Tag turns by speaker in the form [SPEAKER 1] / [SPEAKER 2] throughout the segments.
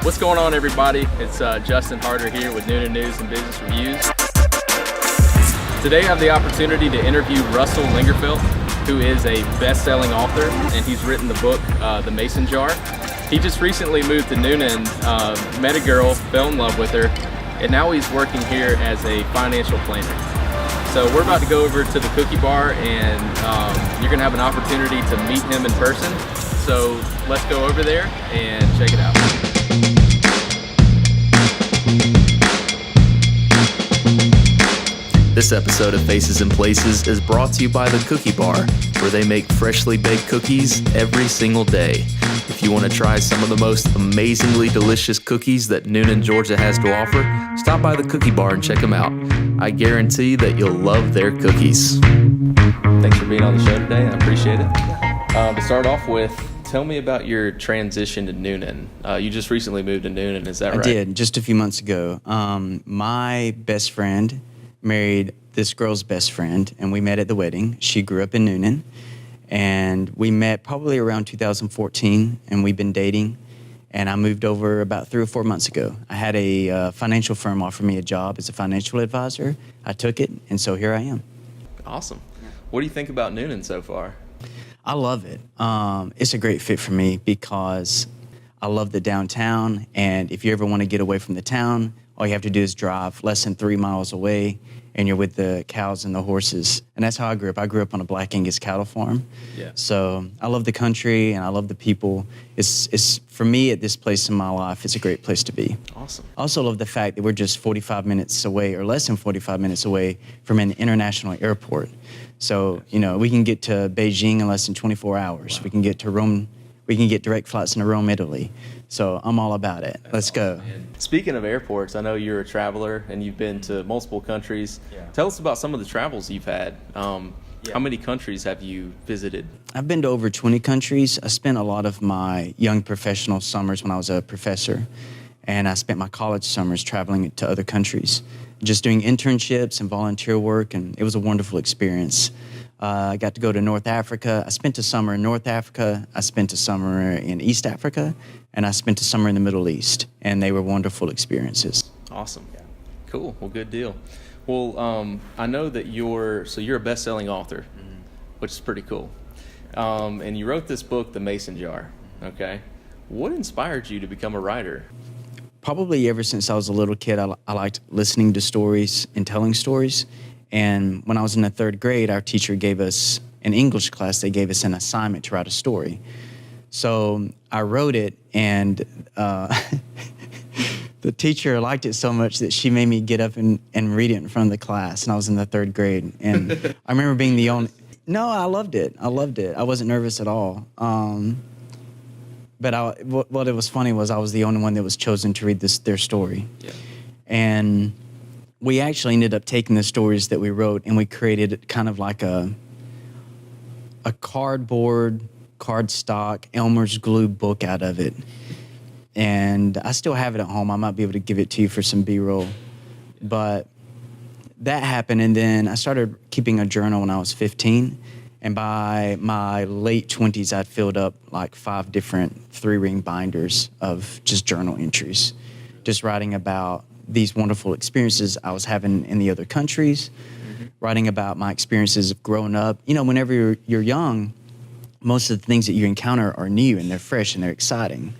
[SPEAKER 1] What's going on, everybody? It's Justin Harder here with Noonan News and Business Reviews. Today I have the opportunity to interview Russell Lingerfelt, who is a best-selling author, and he's written the book, The Mason Jar. He just recently moved to Noonan, met a girl, fell in love with her, and now he's working here as a financial planner. So we're about to go over to the cookie bar, and you're gonna have an opportunity to meet him in person. So let's go over there and check it out.
[SPEAKER 2] This episode of Faces and Places is brought to you by the Cookie Bar, where they make freshly baked cookies every single day. If you want to try some of the most amazingly delicious cookies that Noonan, Georgia has to offer, stop by the Cookie Bar and check them out. I guarantee that you'll love their cookies. Thanks for being on the show today. I appreciate it. To start off with, tell me about your transition to Noonan. You just recently moved to Noonan, is that right?
[SPEAKER 3] I did, just a few months ago. My best friend married this girl's best friend, and we met at the wedding. She grew up in Noonan, and we met probably around 2014, and we've been dating, and I moved over about 3 or 4 months ago. I had a financial firm offer me a job as a financial advisor. I took it, and so here I am.
[SPEAKER 2] Awesome. What do you think about Noonan so far?
[SPEAKER 3] I love it. It's a great fit for me because I love the downtown, and if you ever want to get away from the town, all you have to do is drive less than 3 miles away, and you're with the cows and the horses. And that's how I grew up. I grew up on a Black Angus cattle farm.
[SPEAKER 2] Yeah.
[SPEAKER 3] So I love the country, and I love the people. It's for me, at this place in my life, it's a great place to be.
[SPEAKER 2] Awesome.
[SPEAKER 3] I also love the fact that we're just 45 minutes away, or less than 45 minutes away, from an international airport. So, you know, we can get to Beijing in less than 24 hours. Wow. We can get to Rome. We can get direct flights into Rome, Italy. So I'm all about it. Let's go.
[SPEAKER 2] Man. Speaking of airports, I know you're a traveler and you've been to multiple countries.
[SPEAKER 3] Yeah.
[SPEAKER 2] Tell us about some of the travels you've had. How many countries have you visited?
[SPEAKER 3] I've been to over 20 countries. I spent a lot of my young professional summers when I was a professor, and I spent my college summers traveling to other countries, just doing internships and volunteer work, and it was a wonderful experience. I got to go to North Africa. I spent a summer in North Africa. I spent a summer in East Africa, and I spent a summer in the Middle East, and they were wonderful experiences.
[SPEAKER 2] Awesome. Yeah. Cool. Well, good deal. Well, I know that you're a best-selling author, which is pretty cool. And you wrote this book, The Mason Jar. Okay. What inspired you to become a writer?
[SPEAKER 3] Probably ever since I was a little kid, I liked listening to stories and telling stories. And when I was in the 3rd grade, our teacher gave us, in English class, they gave us an assignment to write a story. So I wrote it, and the teacher liked it so much that she made me get up and read it in front of the class, and I was in the 3rd grade. And I remember being the only... No, I loved it. I wasn't nervous at all. But what it was funny was I was the only one that was chosen to read their story.
[SPEAKER 2] Yeah.
[SPEAKER 3] And we actually ended up taking the stories that we wrote, and we created kind of like a cardstock Elmer's glue book out of it. And I still have it at home. I might be able to give it to you for some B-roll. But that happened, and then I started keeping a journal when I was 15. And by my late 20s, I'd filled up like 5 different 3-ring binders of just journal entries, just writing about these wonderful experiences I was having in the other countries, writing about my experiences of growing up. You know, whenever you're young, most of the things that you encounter are new and they're fresh and they're exciting.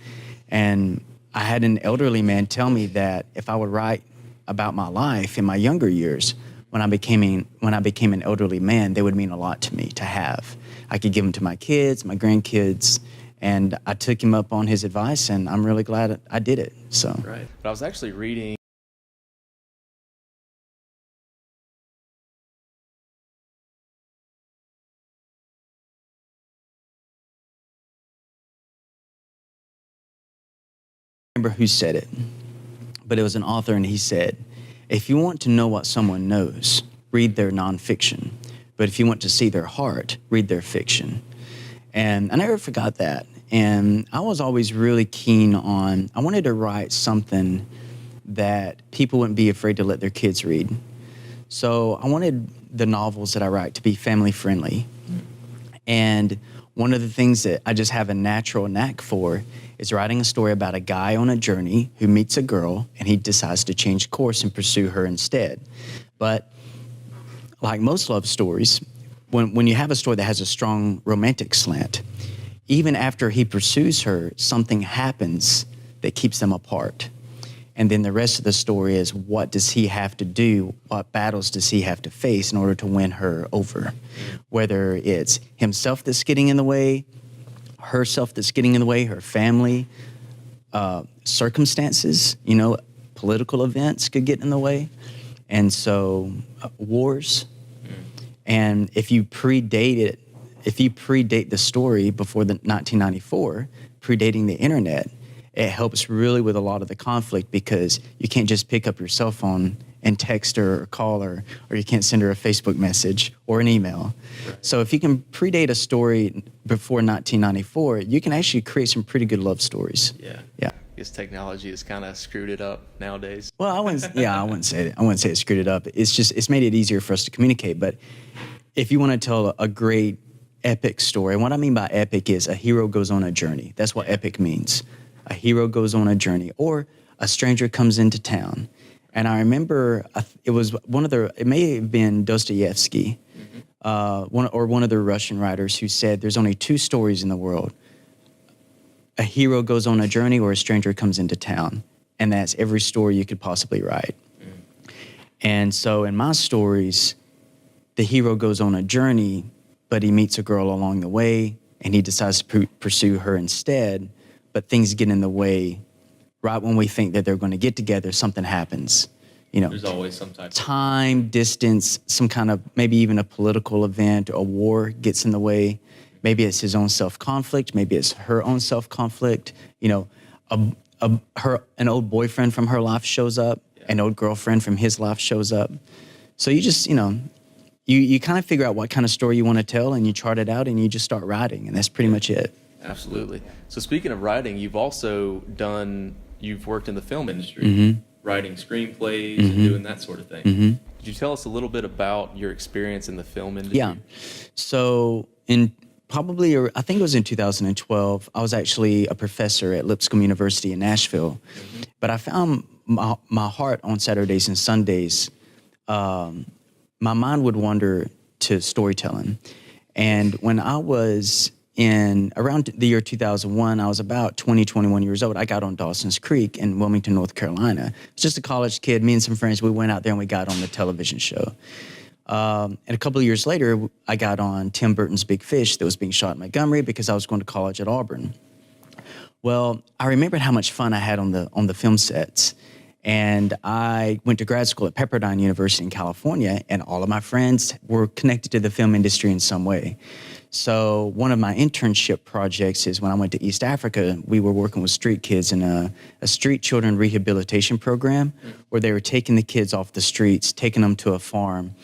[SPEAKER 3] And I had an elderly man tell me that if I would write about my life in my younger years, when I became an elderly man, they would mean a lot to me to have. I could give them to my kids, my grandkids, and I took him up on his advice, and I'm really glad I did it. So.
[SPEAKER 2] Right. But I was actually reading
[SPEAKER 3] remember who said it, but it was an author, and he said, if you want to know what someone knows, read their nonfiction. But if you want to see their heart, read their fiction. And I never forgot that. And I was always really keen on, I wanted to write something that people wouldn't be afraid to let their kids read. So I wanted the novels that I write to be family friendly. And one of the things that I just have a natural knack for is writing a story about a guy on a journey who meets a girl and he decides to change course and pursue her instead. But like most love stories, when you have a story that has a strong romantic slant, even after he pursues her, something happens that keeps them apart. And then the rest of the story is, what does he have to do? What battles does he have to face in order to win her over? Whether it's himself that's getting in the way, herself that's getting in the way, her family, circumstances, political events could get in the way. And so wars. And if you predate the story before the 1994, predating the internet, it helps really with a lot of the conflict, because you can't just pick up your cell phone and text her or call her, or you can't send her a Facebook message or an email. Right. So if you can predate a story before 1994, you can actually create some pretty good love stories.
[SPEAKER 2] Yeah.
[SPEAKER 3] Yeah.
[SPEAKER 2] I guess technology has kind of screwed it up nowadays.
[SPEAKER 3] Well, I wouldn't say it screwed it up. It's made it easier for us to communicate. But if you want to tell a great epic story, and what I mean by epic is a hero goes on a journey. That's what epic means. A hero goes on a journey, or a stranger comes into town. And I remember it may have been Dostoevsky, one of the Russian writers, who said there's only two stories in the world. A hero goes on a journey, or a stranger comes into town. And that's every story you could possibly write. And so in my stories, the hero goes on a journey, but he meets a girl along the way, and he decides to pursue her instead. But things get in the way. Right when we think that they're going to get together, something happens.
[SPEAKER 1] There's always some type of
[SPEAKER 3] time, distance, some kind of, maybe even a political event, a war gets in the way. Maybe it's his own self-conflict. Maybe it's her own self-conflict. An old boyfriend from her life shows up. Yeah. An old girlfriend from his life shows up. So you just, you kind of figure out what kind of story you want to tell, and you chart it out, and you just start writing, and that's pretty much it.
[SPEAKER 2] Absolutely. So speaking of writing, you've worked in the film industry, writing screenplays and doing that sort of thing. Could you tell us a little bit about your experience in the film industry?
[SPEAKER 3] Yeah. So I think it was in 2012, I was actually a professor at Lipscomb University in Nashville. But I found my heart on Saturdays and Sundays, my mind would wander to storytelling. And when I was around the year 2001, I was about 21 years old. I got on Dawson's Creek in Wilmington, North Carolina. It's just a college kid. Me and some friends, we went out there and we got on the television show. And a couple of years later, I got on Tim Burton's Big Fish that was being shot in Montgomery, because I was going to college at Auburn. Well, I remembered how much fun I had on the film sets. And I went to grad school at Pepperdine University in California, and all of my friends were connected to the film industry in some way. So one of my internship projects is when I went to East Africa, we were working with street kids in a street children rehabilitation program, where they were taking the kids off the streets, taking them to a farm,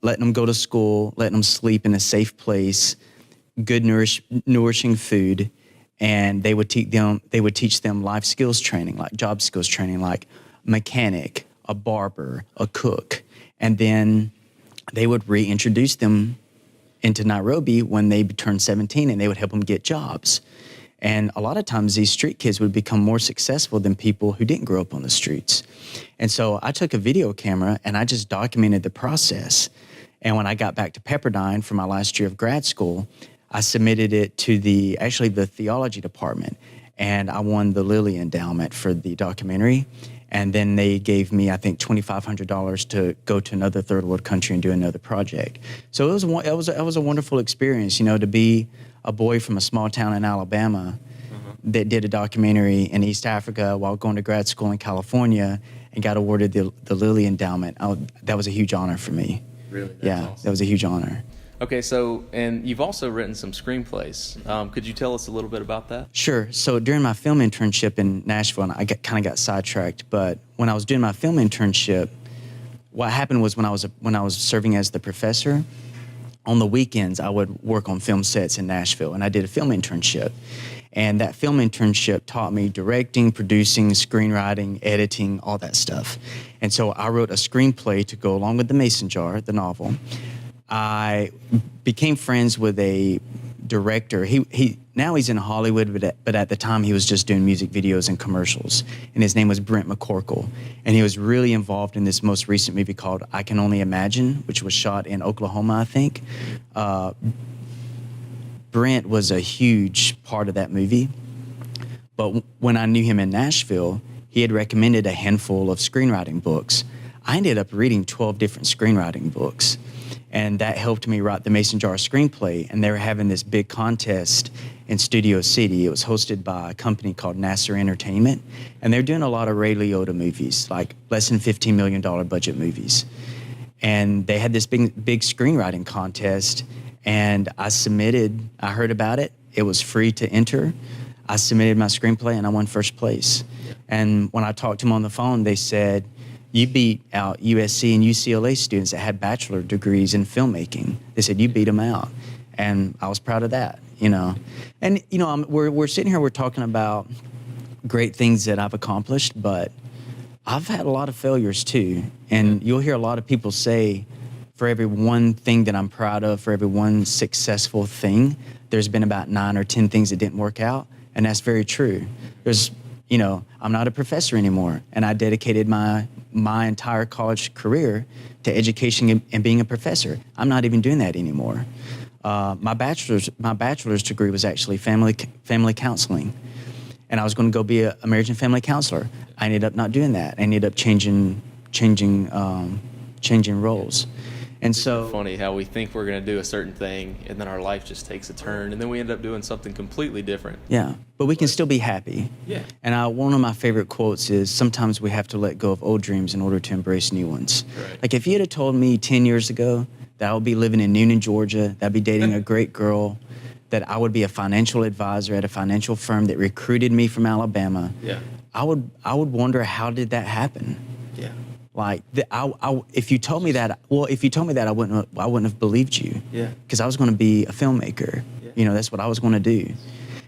[SPEAKER 3] letting them go to school, letting them sleep in a safe place, good nourishing food, and they would teach them life skills training, like job skills training, like mechanic, a barber, a cook, and then they would reintroduce them into Nairobi when they turned 17, and they would help them get jobs. And a lot of times these street kids would become more successful than people who didn't grow up on the streets. And so I took a video camera and I just documented the process. And when I got back to Pepperdine for my last year of grad school, I submitted it to the theology department, and I won the Lilly Endowment for the documentary. And then they gave me, I think, $2,500 to go to another third world country and do another project. So it was a wonderful experience, to be a boy from a small town in Alabama that did a documentary in East Africa while going to grad school in California and got awarded the Lilly Endowment. That was a huge honor for me.
[SPEAKER 2] Really? That's awesome.
[SPEAKER 3] That was a huge honor.
[SPEAKER 2] Okay, so, and you've also written some screenplays. Could you tell us a little bit about that? Sure.
[SPEAKER 3] So during my film internship in Nashville, and I kind of got sidetracked, but when I was doing my film internship, what happened was when I was serving as the professor, on the weekends I would work on film sets in Nashville, and I did a film internship. And that film internship taught me directing, producing, screenwriting, editing, all that stuff. And so I wrote a screenplay to go along with The Mason Jar, the novel. I became friends with a director. He now he's in Hollywood, but at the time he was just doing music videos and commercials. And his name was Brent McCorkle, and he was really involved in this most recent movie called I Can Only Imagine, which was shot in Oklahoma, I think. Brent was a huge part of that movie. But when I knew him in Nashville, he had recommended a handful of screenwriting books. I ended up reading 12 different screenwriting books. And that helped me write the Mason Jar screenplay. And they were having this big contest in Studio City. It was hosted by a company called Nasser Entertainment. And they're doing a lot of Ray Liotta movies, like less than $15 million budget movies. And they had this big screenwriting contest. And I heard about it. It was free to enter. I submitted my screenplay and I won first place. And when I talked to them on the phone, they said, you beat out USC and UCLA students that had bachelor degrees in filmmaking. They said, you beat them out. And I was proud of that, you know. And, you know, we're sitting here, we're talking about great things that I've accomplished, but I've had a lot of failures too. And you'll hear a lot of people say, for every one thing that I'm proud of, for every one successful thing, there's been about 9 or 10 things that didn't work out. And that's very true. You know, I'm not a professor anymore, and I dedicated my entire college career to education and being a professor. I'm not even doing that anymore. My bachelor's degree was actually family counseling, and I was going to go be a marriage and family counselor. I ended up not doing that. I ended up changing roles. And so
[SPEAKER 1] Funny how we think we're going to do a certain thing, and then our life just takes a turn, and then we end up doing something completely different.
[SPEAKER 3] Yeah, but we can still be happy.
[SPEAKER 1] Yeah.
[SPEAKER 3] And one of my favorite quotes is, sometimes we have to let go of old dreams in order to embrace new ones.
[SPEAKER 1] Right.
[SPEAKER 3] Like if you had told me 10 years ago that I would be living in Noonan, Georgia, that I'd be dating a great girl, that I would be a financial advisor at a financial firm that recruited me from Alabama,
[SPEAKER 1] Yeah.
[SPEAKER 3] I would wonder, how did that happen?
[SPEAKER 1] Yeah.
[SPEAKER 3] Like, if you told me that, I wouldn't have believed you.
[SPEAKER 1] Yeah.
[SPEAKER 3] Because I was going to be a filmmaker.
[SPEAKER 1] Yeah.
[SPEAKER 3] You know, that's what I was going to do.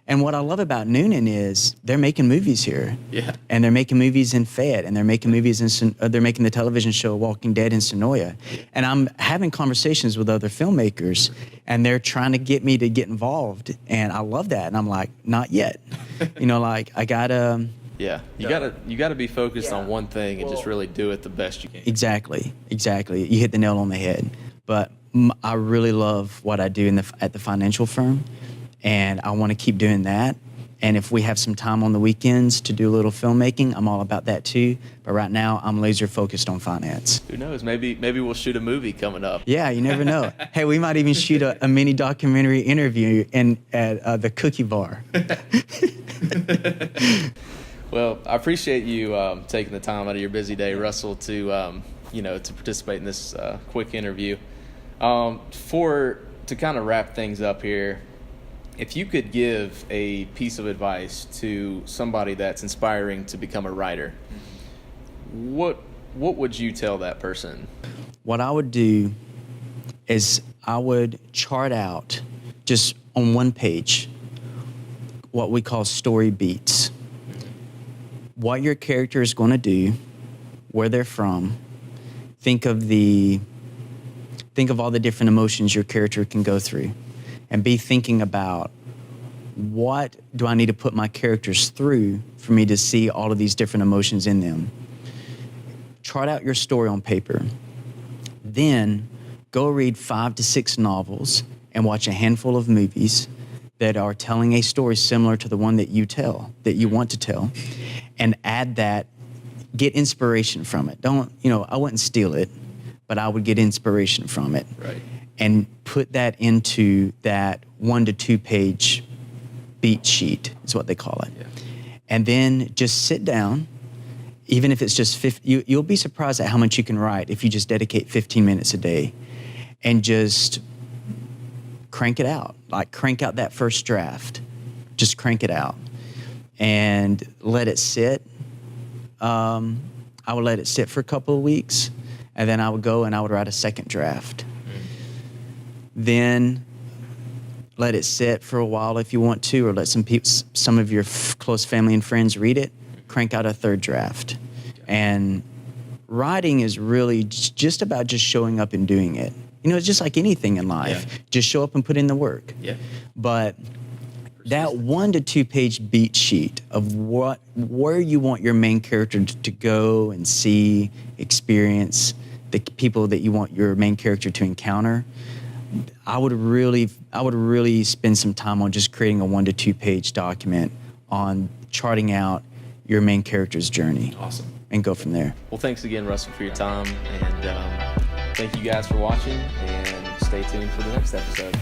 [SPEAKER 3] And what I love about Noonan is they're making movies here.
[SPEAKER 1] Yeah.
[SPEAKER 3] And they're making movies in Fayette, and they're making movies they're making the television show Walking Dead in Sonoya. And I'm having conversations with other filmmakers, and they're trying to get me to get involved. And I love that. And I'm like, not yet. You know, like I gotta.
[SPEAKER 1] Yeah, you gotta be focused on one thing and just really do it the best you can.
[SPEAKER 3] Exactly. You hit the nail on the head. But I really love what I do at the financial firm, and I want to keep doing that. And if we have some time on the weekends to do a little filmmaking, I'm all about that too. But right now, I'm laser focused on finance.
[SPEAKER 1] Who knows? Maybe we'll shoot a movie coming up.
[SPEAKER 3] Yeah, you never know. Hey, we might even shoot a mini documentary interview at the Cookie Bar.
[SPEAKER 1] Well, I appreciate you taking the time out of your busy day, Russell, to participate in this quick interview. To kind of wrap things up here, if you could give a piece of advice to somebody that's inspiring to become a writer, what would you tell that person?
[SPEAKER 3] What I would do is I would chart out, just on one page, what we call story beats. What your character is going to do, where they're from. Think of all the different emotions your character can go through, and be thinking about, what do I need to put my characters through for me to see all of these different emotions in them? Chart out your story on paper. Then go read 5 to 6 novels and watch a handful of movies that are telling a story similar to the one that you want to tell, and add that, get inspiration from it. I wouldn't steal it, but I would get inspiration from it.
[SPEAKER 1] Right.
[SPEAKER 3] And put that into that 1 to 2 page beat sheet, is what they call it.
[SPEAKER 1] Yeah.
[SPEAKER 3] And then just sit down, even if it's just 50, you'll be surprised at how much you can write if you just dedicate 15 minutes a day and just crank it out. Like, crank out that first draft. Just crank it out and let it sit. I would let it sit for a couple of weeks, and then I would go and I would write a second draft. Then let it sit for a while if you want to, or let some of your close family and friends read it. Crank out a third draft. And writing is really just about just showing up and doing it. It's just like anything in life.
[SPEAKER 1] Yeah.
[SPEAKER 3] Just show up and put in the work.
[SPEAKER 1] Yeah.
[SPEAKER 3] But that 1 to 2 page beat sheet of where you want your main character to go and see, experience, the people that you want your main character to encounter, I would really spend some time on just creating a 1 to 2 page document on charting out your main character's journey.
[SPEAKER 1] Awesome.
[SPEAKER 3] And go from there.
[SPEAKER 2] Well, thanks again, Russell, for your time, and thank you guys for watching, and stay tuned for the next episode.